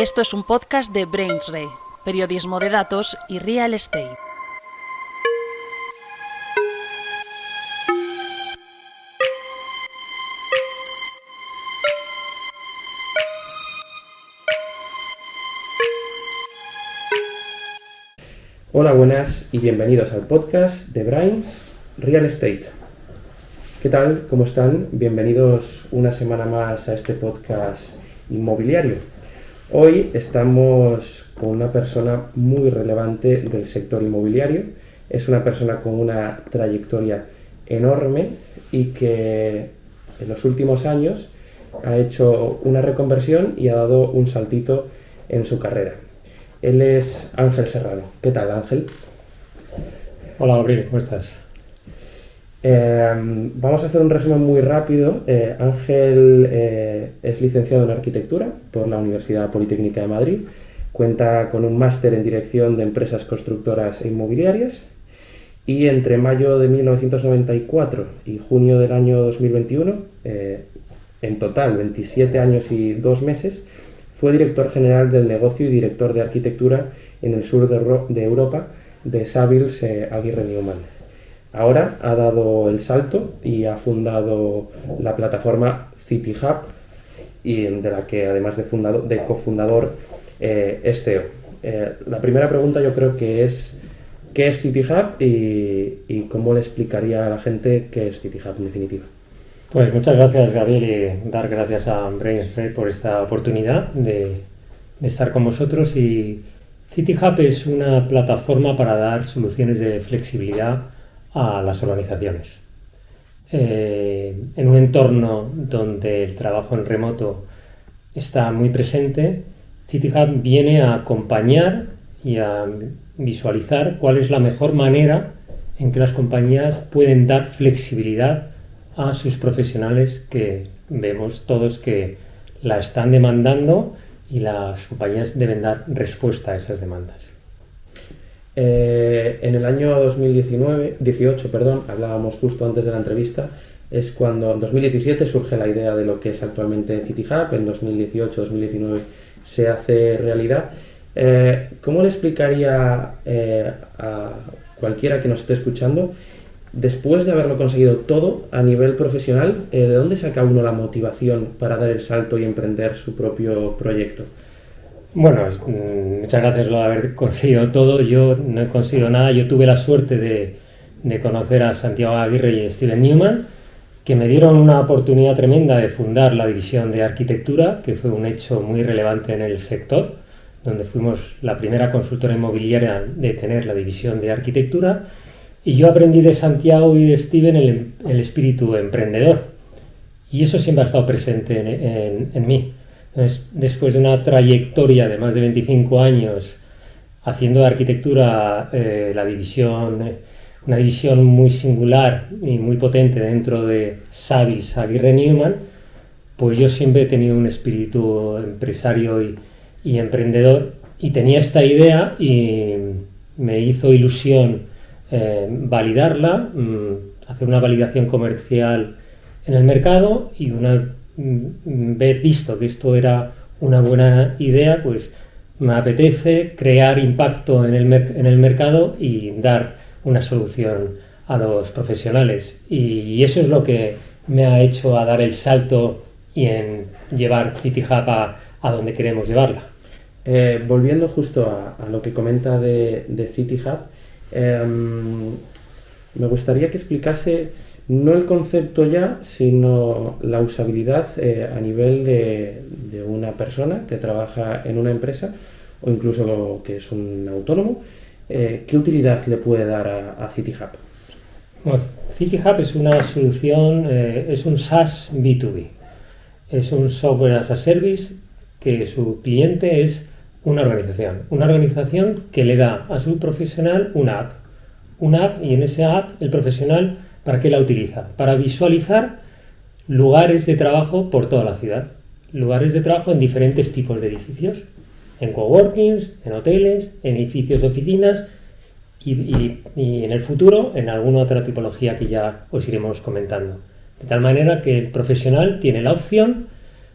Esto es un podcast de Brainsray, periodismo de datos y real estate. Hola, buenas y bienvenidos al podcast de Brains Real Estate. ¿Qué tal? ¿Cómo están? Bienvenidos una semana más a este podcast inmobiliario. Hoy estamos con una persona muy relevante del sector inmobiliario. Es una persona con una trayectoria enorme y que en los últimos años ha hecho una reconversión y ha dado un saltito en su carrera. Él es Ángel Serrano. ¿Qué tal, Ángel? Hola, Gabriel, ¿cómo estás? Vamos a hacer un resumen muy rápido. Ángel es licenciado en Arquitectura por la Universidad Politécnica de Madrid. Cuenta con un máster en Dirección de Empresas Constructoras e Inmobiliarias. Y entre mayo de 1994 y junio del año 2021, en total 27 años y 2 meses, fue director general del negocio y director de arquitectura en el sur de Europa de Savills Aguirre Newman. Ahora ha dado el salto y ha fundado la plataforma CityHub, y de la que además de cofundador es CEO. La primera pregunta yo creo que es ¿qué es CityHub y cómo le explicaría a la gente qué es CityHub en definitiva? Pues muchas gracias, Gabriel, y dar gracias a Brainsray por esta oportunidad de estar con vosotros. Y CityHub es una plataforma para dar soluciones de flexibilidad a las organizaciones. En un entorno donde el trabajo en remoto está muy presente, CityHub viene a acompañar y a visualizar cuál es la mejor manera en que las compañías pueden dar flexibilidad a sus profesionales, que vemos todos que la están demandando y las compañías deben dar respuesta a esas demandas. En el año 2018, hablábamos justo antes de la entrevista, es cuando en 2017 surge la idea de lo que es actualmente CityHub. En 2018-2019 se hace realidad. ¿Cómo le explicaría a cualquiera que nos esté escuchando, después de haberlo conseguido todo a nivel profesional, de dónde saca uno la motivación para dar el salto y emprender su propio proyecto? Bueno, muchas gracias por haber conseguido todo. Yo no he conseguido nada. Yo tuve la suerte de conocer a Santiago Aguirre y Steven Newman, que me dieron una oportunidad tremenda de fundar la división de arquitectura, que fue un hecho muy relevante en el sector, donde fuimos la primera consultora inmobiliaria de tener la división de arquitectura. Y yo aprendí de Santiago y de Steven el espíritu emprendedor, y eso siempre ha estado presente en mí. Entonces, después de una trayectoria de más de 25 años haciendo de arquitectura una división muy singular y muy potente dentro de Savills Aguirre Newman, pues yo siempre he tenido un espíritu empresario y emprendedor, y tenía esta idea y me hizo ilusión validarla, hacer una validación comercial en el mercado, y una vez visto que esto era una buena idea, pues me apetece crear impacto en el mercado y dar una solución a los profesionales, y eso es lo que me ha hecho a dar el salto y en llevar CityHub a donde queremos llevarla. Volviendo justo a lo que comenta de CityHub, me gustaría que explicase no el concepto ya, sino la usabilidad a nivel de una persona que trabaja en una empresa, o incluso que es un autónomo. ¿Qué utilidad le puede dar a CityHub? Bueno, CityHub es una solución, es un SaaS B2B, es un software as a service, que su cliente es una organización que le da a su profesional una app, y en esa app el profesional, ¿para qué la utiliza? Para visualizar lugares de trabajo por toda la ciudad, lugares de trabajo en diferentes tipos de edificios, en coworkings, en hoteles, en edificios de oficinas y en el futuro en alguna otra tipología que ya os iremos comentando. De tal manera que el profesional tiene la opción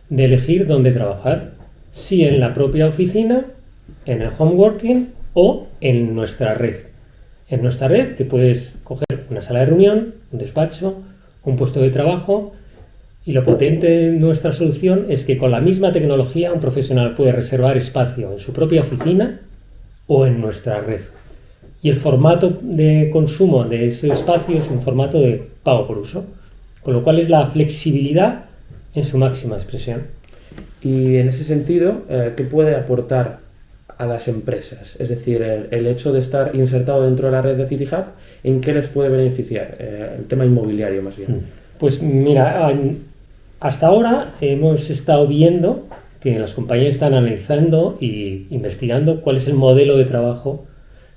de elegir dónde trabajar. si en la propia oficina, en el home working o en nuestra red. En nuestra red que puedes coger una sala de reunión, un despacho, un puesto de trabajo, y lo potente de nuestra solución es que con la misma tecnología un profesional puede reservar espacio en su propia oficina o en nuestra red. Y el formato de consumo de ese espacio es un formato de pago por uso, con lo cual es la flexibilidad en su máxima expresión. Y en ese sentido, ¿qué puede aportar a las empresas? Es decir, el hecho de estar insertado dentro de la red de CityHub, ¿en qué les puede beneficiar? El tema inmobiliario, más bien. Pues mira, hasta ahora hemos estado viendo que las compañías están analizando e investigando cuál es el modelo de trabajo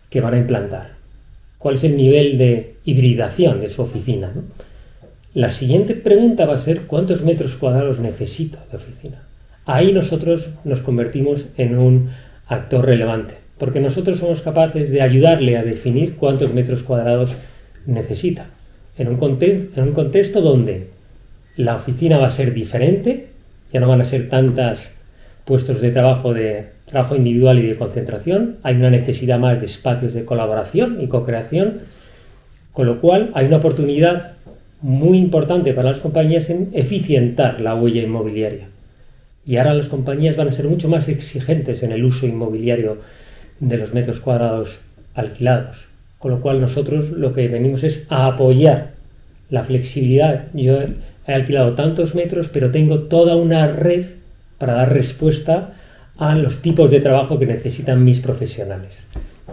que van a implantar, cuál es el nivel de hibridación de su oficina, ¿no? La siguiente pregunta va a ser ¿cuántos metros cuadrados necesito de oficina? Ahí nosotros nos convertimos en un actor relevante, porque nosotros somos capaces de ayudarle a definir cuántos metros cuadrados necesita, en un contexto donde la oficina va a ser diferente, ya no van a ser tantos puestos de trabajo individual y de concentración, hay una necesidad más de espacios de colaboración y co-creación, con lo cual hay una oportunidad muy importante para las compañías en eficientar la huella inmobiliaria. Y ahora las compañías van a ser mucho más exigentes en el uso inmobiliario de los metros cuadrados alquilados, con lo cual nosotros lo que venimos es a apoyar la flexibilidad. Yo he alquilado tantos metros, pero tengo toda una red para dar respuesta a los tipos de trabajo que necesitan mis profesionales.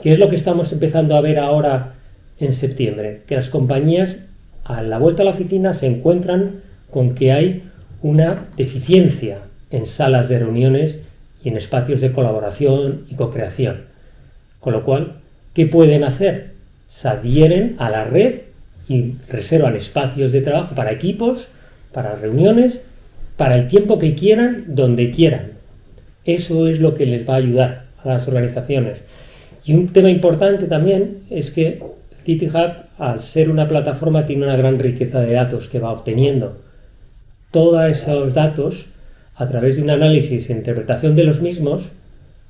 ¿Qué es lo que estamos empezando a ver ahora en septiembre? Que las compañías a la vuelta a la oficina se encuentran con que hay una deficiencia en salas de reuniones y en espacios de colaboración y co-creación. Con lo cual, ¿qué pueden hacer? Se adhieren a la red y reservan espacios de trabajo para equipos, para reuniones, para el tiempo que quieran, donde quieran. Eso es lo que les va a ayudar a las organizaciones. Y un tema importante también es que CityHub, al ser una plataforma, tiene una gran riqueza de datos que va obteniendo. Todos esos datos, a través de un análisis e interpretación de los mismos,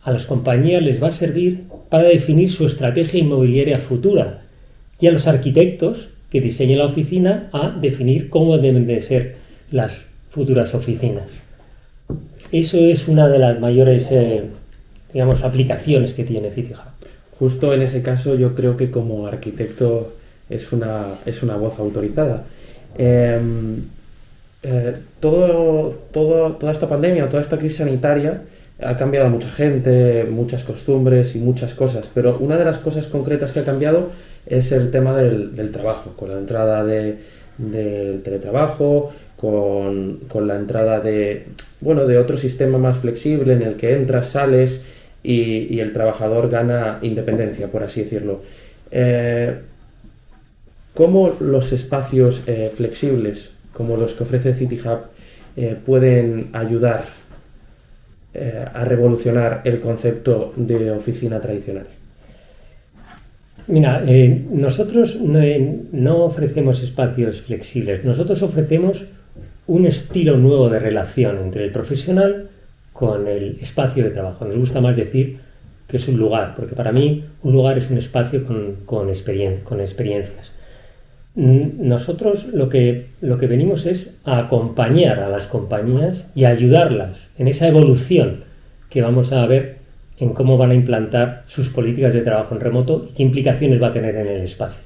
a las compañías les va a servir para definir su estrategia inmobiliaria futura y a los arquitectos que diseñen la oficina a definir cómo deben de ser las futuras oficinas. Eso es una de las mayores aplicaciones que tiene CityHub. Justo en ese caso yo creo que como arquitecto es una voz autorizada. Toda esta pandemia, toda esta crisis sanitaria ha cambiado a mucha gente, muchas costumbres y muchas cosas, pero una de las cosas concretas que ha cambiado es el tema del trabajo, con la entrada del teletrabajo, con la entrada de otro sistema más flexible en el que entras, sales y el trabajador gana independencia, por así decirlo. ¿Cómo los espacios flexibles, como los que ofrece CityHub, pueden ayudar a revolucionar el concepto de oficina tradicional? Mira, nosotros no ofrecemos espacios flexibles, nosotros ofrecemos un estilo nuevo de relación entre el profesional con el espacio de trabajo. Nos gusta más decir que es un lugar, porque para mí un lugar es un espacio con experiencias. Nosotros lo que venimos es a acompañar a las compañías y a ayudarlas en esa evolución que vamos a ver en cómo van a implantar sus políticas de trabajo en remoto y qué implicaciones va a tener en el espacio.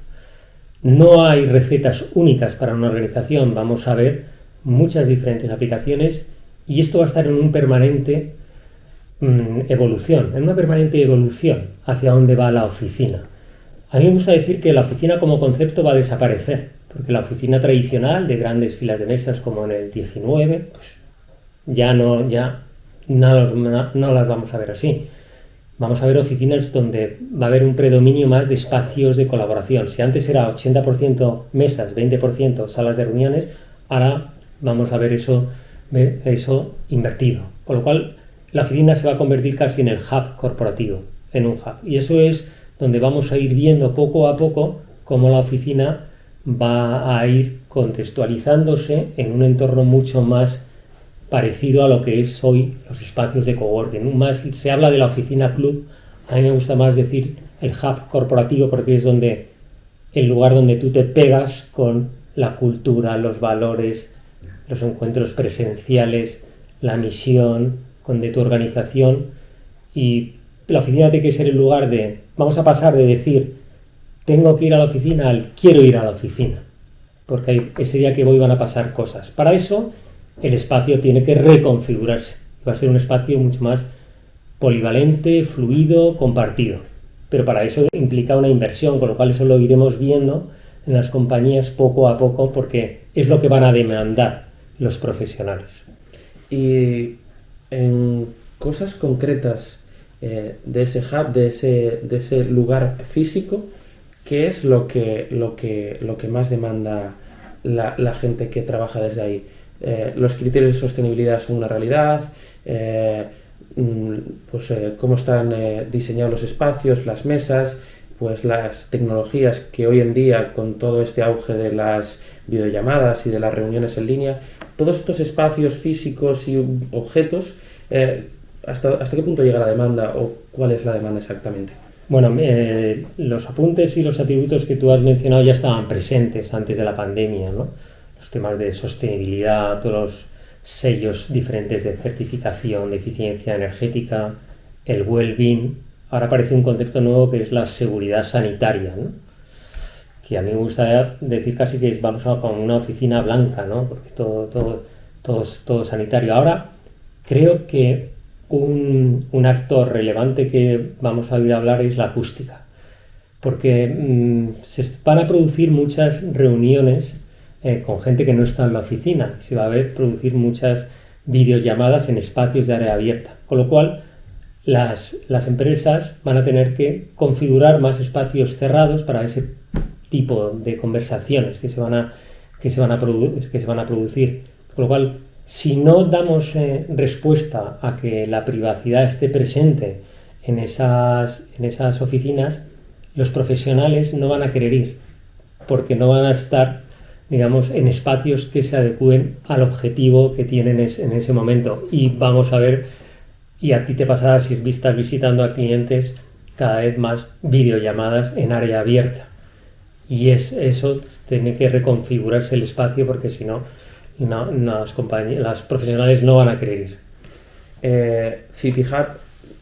No hay recetas únicas para una organización, vamos a ver muchas diferentes aplicaciones y esto va a estar en una permanente evolución hacia dónde va la oficina. A mí me gusta decir que la oficina como concepto va a desaparecer, porque la oficina tradicional de grandes filas de mesas como en el 19, pues ya no las vamos a ver así. Vamos a ver oficinas donde va a haber un predominio más de espacios de colaboración. Si antes era 80% mesas, 20% salas de reuniones, ahora vamos a ver eso invertido. Con lo cual, la oficina se va a convertir casi en el hub corporativo, en un hub. Y eso es donde vamos a ir viendo poco a poco cómo la oficina va a ir contextualizándose en un entorno mucho más parecido a lo que es hoy los espacios de coworking. Más se habla de la oficina club, a mí me gusta más decir el hub corporativo, porque es donde el lugar donde tú te pegas con la cultura, los valores, los encuentros presenciales, la misión de tu organización. Y la oficina tiene que ser el lugar de, vamos a pasar de decir tengo que ir a la oficina al quiero ir a la oficina, porque ese día que voy van a pasar cosas. Para eso el espacio tiene que reconfigurarse, va a ser un espacio mucho más polivalente, fluido, compartido, pero para eso implica una inversión, con lo cual eso lo iremos viendo en las compañías poco a poco, porque es lo que van a demandar los profesionales. Y en cosas concretas de ese hub, de ese lugar físico, ¿qué es lo que más demanda la gente que trabaja desde ahí? Los criterios de sostenibilidad son una realidad, cómo están diseñados los espacios, las mesas, pues las tecnologías que hoy en día, con todo este auge de las videollamadas y de las reuniones en línea, todos estos espacios físicos y objetos, ¿hasta qué punto llega la demanda o cuál es la demanda exactamente? Bueno, los apuntes y los atributos que tú has mencionado ya estaban presentes antes de la pandemia, ¿no? Los temas de sostenibilidad, todos los sellos diferentes de certificación, de eficiencia energética, el well-being. Ahora aparece un concepto nuevo que es la seguridad sanitaria, ¿no? Que a mí me gusta decir casi que vamos a con una oficina blanca, ¿no? Porque todo sanitario. Ahora creo que un actor relevante que vamos a oír hablar es la acústica, porque se van a producir muchas reuniones con gente que no está en la oficina, se va a producir muchas videollamadas en espacios de área abierta, con lo cual las empresas van a tener que configurar más espacios cerrados para ese tipo de conversaciones que se van a producir, con lo cual si no damos respuesta a que la privacidad esté presente en esas oficinas, los profesionales no van a querer ir, porque no van a estar, digamos, en espacios que se adecúen al objetivo que tienen en ese momento. Y vamos a ver, y a ti te pasará si estás visitando a clientes, cada vez más videollamadas en área abierta. Y eso tiene que reconfigurarse el espacio, porque si no, las profesionales no van a querer ir. CityHub,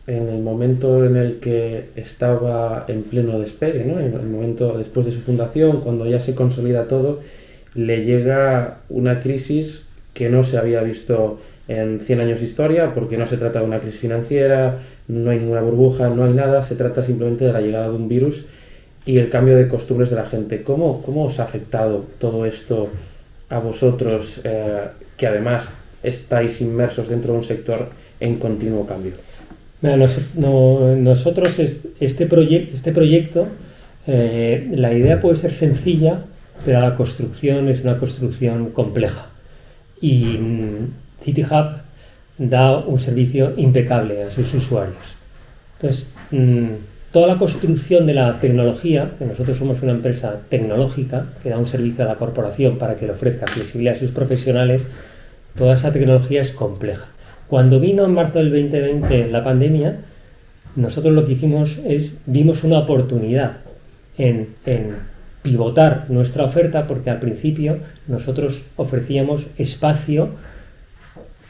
en el momento en el que estaba en pleno despegue, ¿no? En el momento después de su fundación, cuando ya se consolida todo, le llega una crisis que no se había visto en 100 años de historia, porque no se trata de una crisis financiera, no hay ninguna burbuja, no hay nada, se trata simplemente de la llegada de un virus y el cambio de costumbres de la gente. ¿Cómo os ha afectado todo esto a vosotros, que además estáis inmersos dentro de un sector en continuo cambio? Nosotros este proyecto, la idea puede ser sencilla, pero la construcción es una construcción compleja. Y CityHub da un servicio impecable a sus usuarios. Entonces, toda la construcción de la tecnología, que nosotros somos una empresa tecnológica que da un servicio a la corporación para que le ofrezca flexibilidad a sus profesionales, toda esa tecnología es compleja. Cuando vino en marzo del 2020 la pandemia, nosotros lo que hicimos vimos una oportunidad en pivotar nuestra oferta, porque al principio nosotros ofrecíamos espacio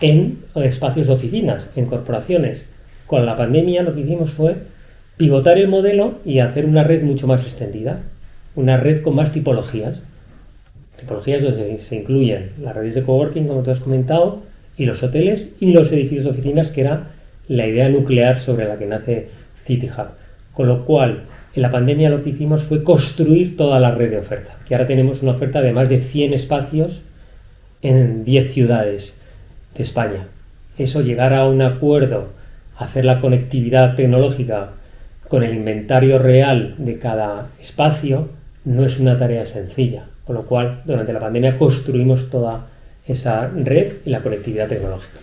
en espacios de oficinas, en corporaciones. Con la pandemia lo que hicimos fue pivotar el modelo y hacer una red mucho más extendida, una red con más tipologías donde se incluyen las redes de coworking, como tú has comentado, y los hoteles y los edificios de oficinas, que era la idea nuclear sobre la que nace CityHub. Con lo cual, en la pandemia lo que hicimos fue construir toda la red de oferta, que ahora tenemos una oferta de más de 100 espacios en 10 ciudades de España. Eso, llegar a un acuerdo, hacer la conectividad tecnológica con el inventario real de cada espacio, no es una tarea sencilla, con lo cual durante la pandemia construimos toda esa red y la conectividad tecnológica.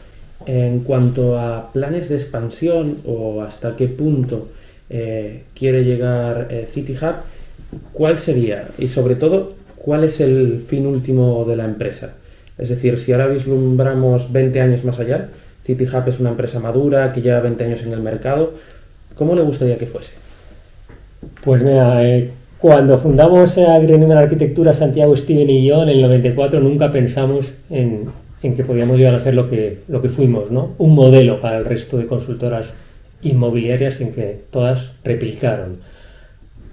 En cuanto a planes de expansión o hasta qué punto quiere llegar CityHub, ¿cuál sería? Y sobre todo, ¿cuál es el fin último de la empresa? Es decir, si ahora vislumbramos 20 años más allá, CityHub es una empresa madura que lleva 20 años en el mercado. ¿Cómo le gustaría que fuese? Pues mira, cuando fundamos Aguirre Newman Arquitectura, Santiago, Steven y yo, en el 94, nunca pensamos en que podíamos llegar a ser lo que fuimos, ¿no? Un modelo para el resto de consultoras inmobiliarias en que todas replicaron.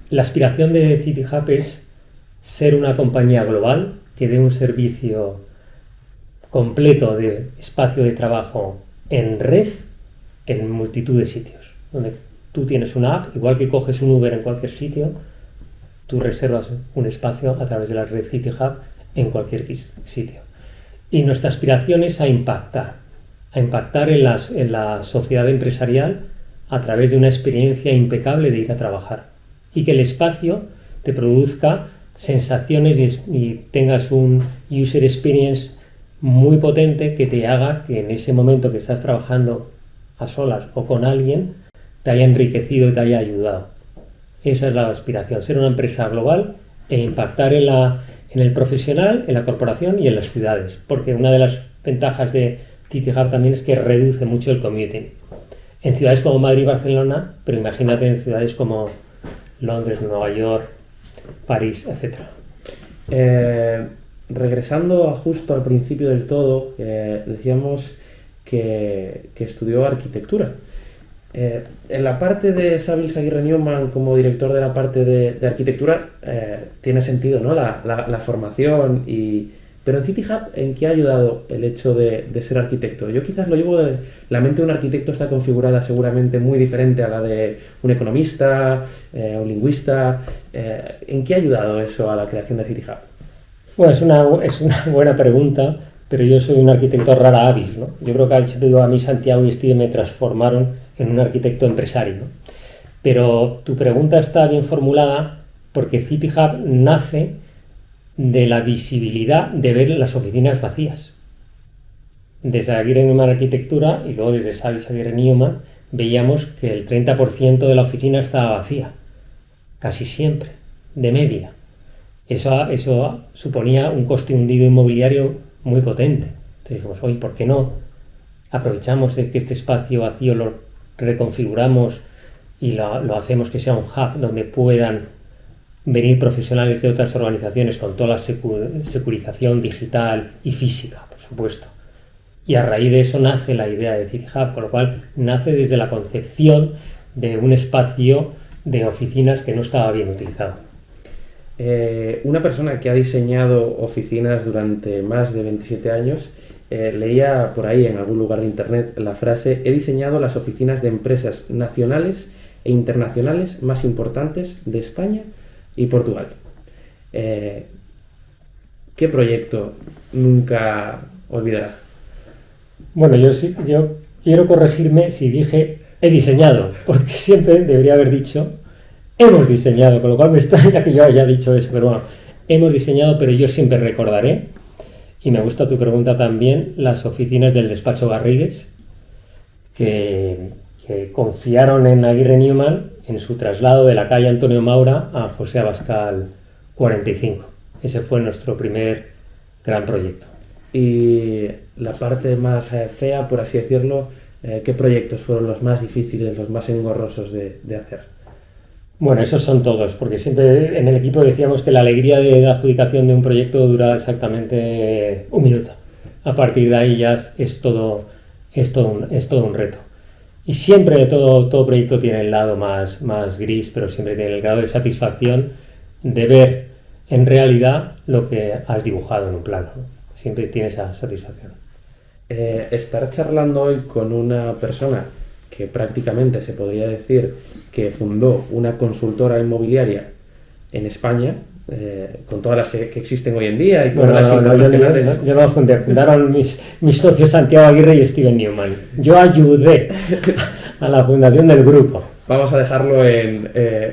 La aspiración de CityHub es ser una compañía global que dé un servicio completo de espacio de trabajo en red en multitud de sitios, donde tú tienes una app, igual que coges un Uber en cualquier sitio, tú reservas un espacio a través de la red CityHub en cualquier sitio. Y nuestra aspiración es a impactar en la sociedad empresarial a través de una experiencia impecable de ir a trabajar y que el espacio te produzca sensaciones y tengas un user experience muy potente que te haga que en ese momento que estás trabajando a solas o con alguien te haya enriquecido y te haya ayudado. Esa es la aspiración, ser una empresa global e impactar en el profesional, en la corporación y en las ciudades, porque una de las ventajas de CityHub también es que reduce mucho el commuting. En ciudades como Madrid y Barcelona, pero imagínate en ciudades como Londres, Nueva York, París, etc. Regresando justo al principio del todo, decíamos que estudió arquitectura. En la parte de Savills Aguirre Newman como director de la parte de arquitectura tiene sentido, ¿no? la formación, pero en CityHub, ¿en qué ha ayudado el hecho de ser arquitecto? Yo quizás lo llevo la mente de un arquitecto está configurada seguramente muy diferente a la de un economista, un lingüista. ¿En qué ha ayudado eso a la creación de CityHub? Bueno, es una buena pregunta, pero yo soy un arquitecto rara avis, ¿no? Yo creo que a mí Santiago y Steve me transformaron en un arquitecto empresario, ¿no? Pero tu pregunta está bien formulada porque CityHub nace de la visibilidad de ver las oficinas vacías. Desde Aguirre Newman Arquitectura y luego desde Savills Aguirre Newman veíamos que el 30% de la oficina estaba vacía, casi siempre, de media. Eso suponía un coste hundido inmobiliario muy potente. Entonces dijimos, oye, ¿por qué no aprovechamos de que este espacio vacío lo reconfiguramos y lo hacemos que sea un hub donde puedan venir profesionales de otras organizaciones con toda la securización digital y física, por supuesto? Y a raíz de eso nace la idea de CityHub, con lo cual nace desde la concepción de un espacio de oficinas que no estaba bien utilizado. Una persona que ha diseñado oficinas durante más de 27 años, leía por ahí en algún lugar de internet la frase: he diseñado las oficinas de empresas nacionales e internacionales más importantes de España y Portugal. ¿Qué proyecto nunca olvidará? Bueno, yo quiero corregirme si dije he diseñado, porque siempre debería haber dicho hemos diseñado, con lo cual me extraña que yo haya dicho eso, pero bueno, hemos diseñado, pero yo siempre recordaré, y me gusta tu pregunta también, las oficinas del despacho Garrigues, que confiaron en Aguirre Newman en su traslado de la calle Antonio Maura a José Abascal 45. Ese fue nuestro primer gran proyecto. Y la parte más fea, por así decirlo, ¿qué proyectos fueron los más difíciles, los más engorrosos de hacer? Bueno, esos son todos, porque siempre en el equipo decíamos que la alegría de la adjudicación de un proyecto dura exactamente un minuto. A partir de ahí ya es todo un reto. Y siempre todo proyecto tiene el lado más gris, pero siempre tiene el grado de satisfacción de ver en realidad lo que has dibujado en un plano, ¿no? Siempre tiene esa satisfacción. Estar charlando hoy con una persona que prácticamente se podría decir que fundó una consultora inmobiliaria en España, con todas las que existen hoy en día y todas las internacionales. Yo no lo fundé, fundaron mis socios Santiago Aguirre y Steven Newman. Yo ayudé a la fundación del grupo. Vamos a dejarlo en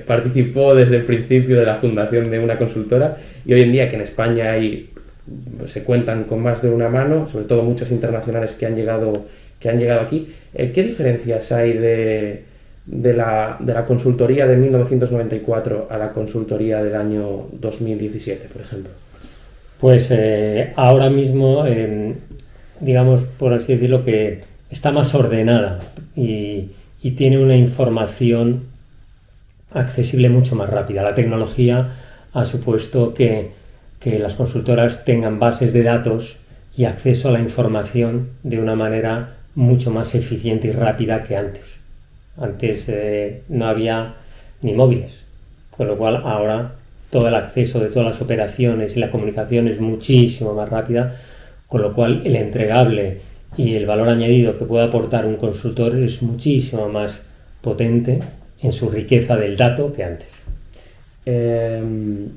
participó desde el principio de la fundación de una consultora, y hoy en día que en España se cuentan con más de una mano, sobre todo muchas internacionales que han llegado aquí. ¿Qué diferencias hay de la consultoría de 1994 a la consultoría del año 2017, por ejemplo? Pues ahora mismo, digamos, por así decirlo, que está más ordenada y tiene una información accesible mucho más rápida. La tecnología ha supuesto que las consultoras tengan bases de datos y acceso a la información de una manera mucho más eficiente y rápida que antes. Antes no había ni móviles, con lo cual ahora todo el acceso de todas las operaciones y la comunicación es muchísimo más rápida, con lo cual el entregable y el valor añadido que puede aportar un consultor es muchísimo más potente en su riqueza del dato que antes. ¿Qué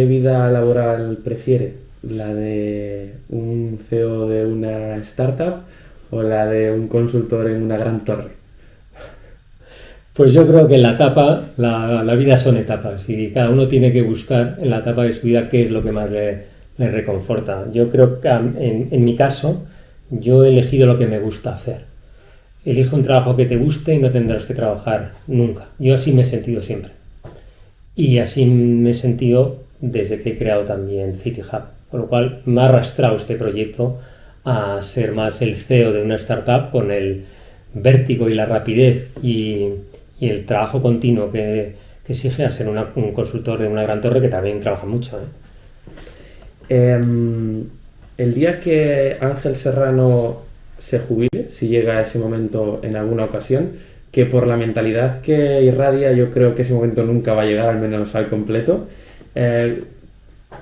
vida laboral prefiere? ¿La de un CEO de una startup o la de un consultor en una gran torre? Pues yo creo que en la etapa, la vida son etapas y cada uno tiene que buscar en la etapa de su vida qué es lo que más le reconforta. Yo creo que en mi caso, yo he elegido lo que me gusta hacer. Elige un trabajo que te guste y no tendrás que trabajar nunca. Yo así me he sentido siempre. Y así me he sentido desde que he creado también City Hub. Con lo cual me ha arrastrado este proyecto a ser más el CEO de una startup con el vértigo y la rapidez y el trabajo continuo que exige a ser un consultor de una gran torre que también trabaja mucho. El día que Ángel Serrano se jubile, si llega a ese momento en alguna ocasión, que por la mentalidad que irradia yo creo que ese momento nunca va a llegar, al menos al completo,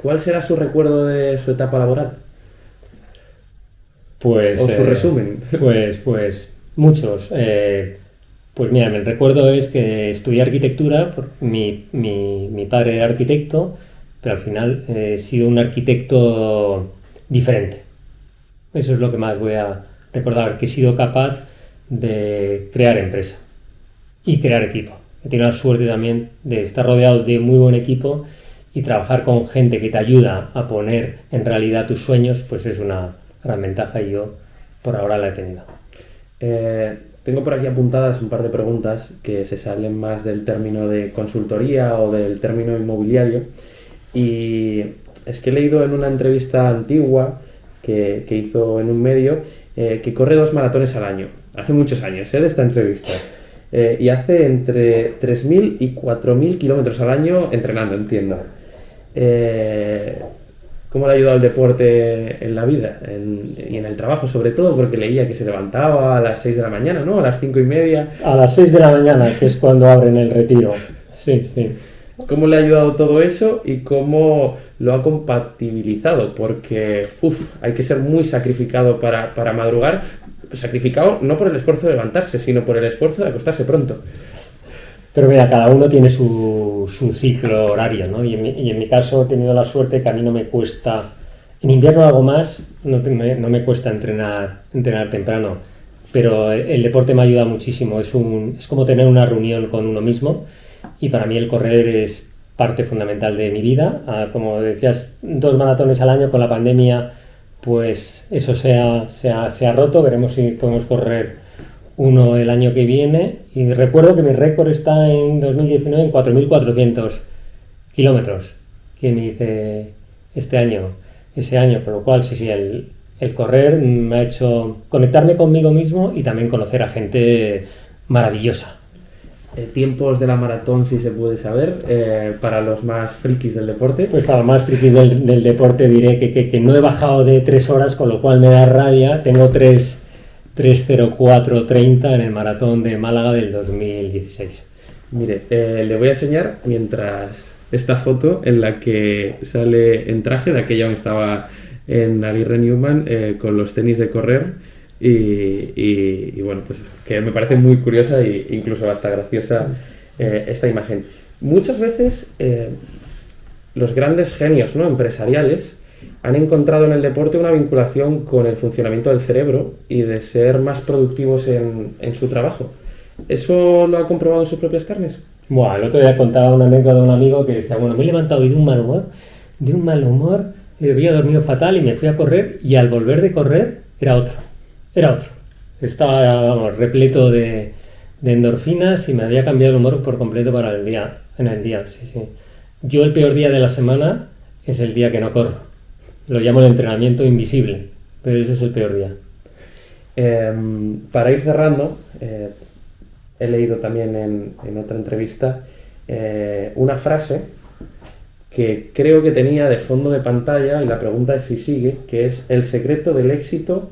¿cuál será su recuerdo de su etapa laboral? Pues, o su resumen. Pues muchos. Pues mira, el recuerdo es que estudié arquitectura, mi padre era arquitecto, pero al final he sido un arquitecto diferente. Eso es lo que más voy a recordar, que he sido capaz de crear empresa y crear equipo. He tenido la suerte también de estar rodeado de muy buen equipo y trabajar con gente que te ayuda a poner en realidad tus sueños, pues es una gran ventaja y yo por ahora la he tenido. Tengo por aquí apuntadas un par de preguntas que se salen más del término de consultoría o del término inmobiliario, y es que he leído en una entrevista antigua que hizo en un medio que corre 2 maratones al año, hace muchos años de esta entrevista, y hace entre 3.000 y 4.000 kilómetros al año entrenando, entiendo. ¿Cómo le ha ayudado el deporte en la vida y en el trabajo, sobre todo? Porque leía que se levantaba a las 6 de la mañana, ¿no? A las 5:30. A las 6 de la mañana, que es cuando abren el retiro. Sí, sí. ¿Cómo le ha ayudado todo eso y cómo lo ha compatibilizado? Porque hay que ser muy sacrificado para madrugar. Sacrificado no por el esfuerzo de levantarse, sino por el esfuerzo de acostarse pronto. Pero mira, cada uno tiene su ciclo horario, ¿no? Y en mi caso he tenido la suerte que a mí no me cuesta, en invierno hago más, no me cuesta entrenar temprano, pero el deporte me ayuda muchísimo, es como tener una reunión con uno mismo, y para mí el correr es parte fundamental de mi vida. Como decías, 2 maratones al año, con la pandemia pues eso se ha roto, veremos si podemos correr uno el año que viene, y recuerdo que mi récord está en 2019 en 4.400 kilómetros que me hice ese año, con lo cual sí, el correr me ha hecho conectarme conmigo mismo y también conocer a gente maravillosa. Tiempos de la maratón, si se puede saber, para los más frikis del deporte. Pues para los más frikis del deporte diré que no he bajado de 3 horas, con lo cual me da rabia. Tengo 3:04:30 en el maratón de Málaga del 2016. Mire, le voy a enseñar mientras esta foto en la que sale en traje, de aquella donde estaba en Aguirre Newman, con los tenis de correr, y bueno, pues que me parece muy curiosa e incluso hasta graciosa esta imagen. Muchas veces los grandes genios, ¿no?, empresariales han encontrado en el deporte una vinculación con el funcionamiento del cerebro y de ser más productivos en su trabajo. ¿Eso lo ha comprobado en sus propias carnes? Bueno, el otro día contaba una anécdota de un amigo que decía, bueno, me he levantado hoy de un mal humor, había dormido fatal y me fui a correr, y al volver de correr era otro. Estaba, repleto de endorfinas y me había cambiado el humor por completo en el día. Sí. Yo el peor día de la semana es el día que no corro. lo llamo el entrenamiento invisible, pero ese es el peor día. Para ir cerrando, he leído también en otra entrevista una frase que creo que tenía de fondo de pantalla, y la pregunta es si sigue, que es: el secreto del éxito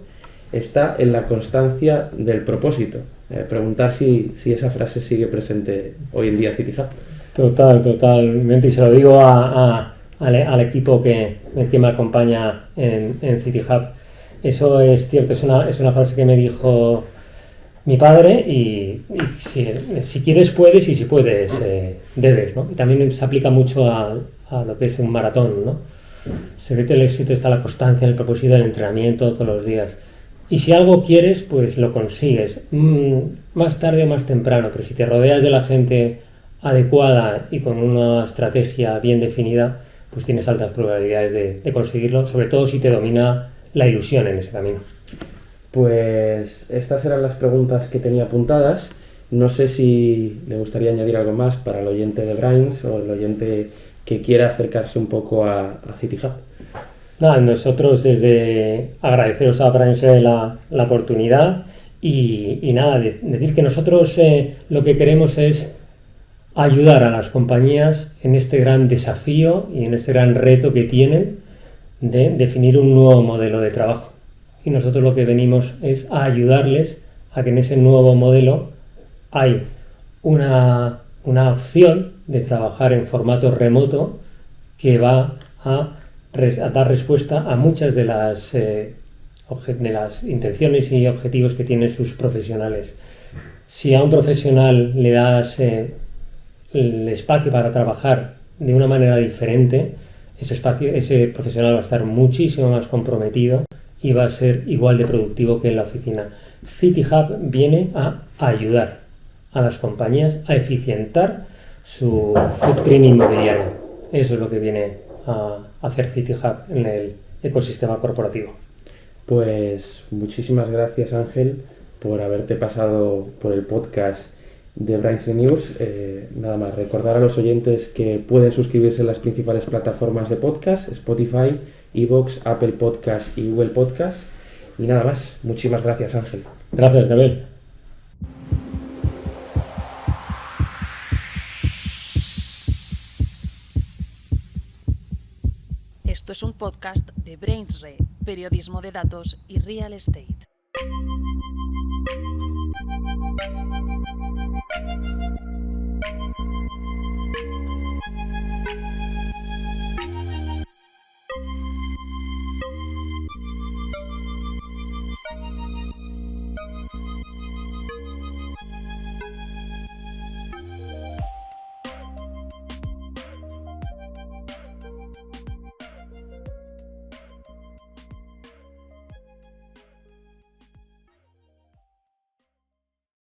está en la constancia del propósito. Preguntar si esa frase sigue presente hoy en día en CityHub. Totalmente, y se lo digo al equipo que me acompaña en CityHub. Eso es cierto, es una frase que me dijo mi padre, y si quieres puedes, y si puedes debes, ¿no? Y también se aplica mucho a lo que es un maratón, ¿no? El secreto del éxito está en la constancia, en el propósito, del entrenamiento todos los días. Y si algo quieres, pues lo consigues, más tarde o más temprano, pero si te rodeas de la gente adecuada y con una estrategia bien definida, pues tienes altas probabilidades de conseguirlo, sobre todo si te domina la ilusión en ese camino. Pues estas eran las preguntas que tenía apuntadas. No sé si le gustaría añadir algo más para el oyente de Brains o el oyente que quiera acercarse un poco a CityHub. Nada, nosotros desde agradeceros a Brains la oportunidad y nada, decir que nosotros lo que queremos es ayudar a las compañías en este gran desafío y en este gran reto que tienen de definir un nuevo modelo de trabajo. Y nosotros lo que venimos es a ayudarles a que en ese nuevo modelo hay una opción de trabajar en formato remoto que va a dar respuesta a muchas de las intenciones y objetivos que tienen sus profesionales. Si a un profesional le das el espacio para trabajar de una manera diferente, ese profesional va a estar muchísimo más comprometido y va a ser igual de productivo que en la oficina. CityHub viene a ayudar a las compañías a eficientar su footprint inmobiliario. Eso es lo que viene a hacer CityHub en el ecosistema corporativo. Pues muchísimas gracias, Ángel, por haberte pasado por el podcast de Brains News. Nada más, recordar a los oyentes que pueden suscribirse en las principales plataformas de podcast: Spotify, iVoox, Apple Podcast y Google Podcast. Y nada más, muchísimas gracias, Ángel. Gracias, Gabriel. Esto es un podcast de Brainsre, periodismo de datos y real estate.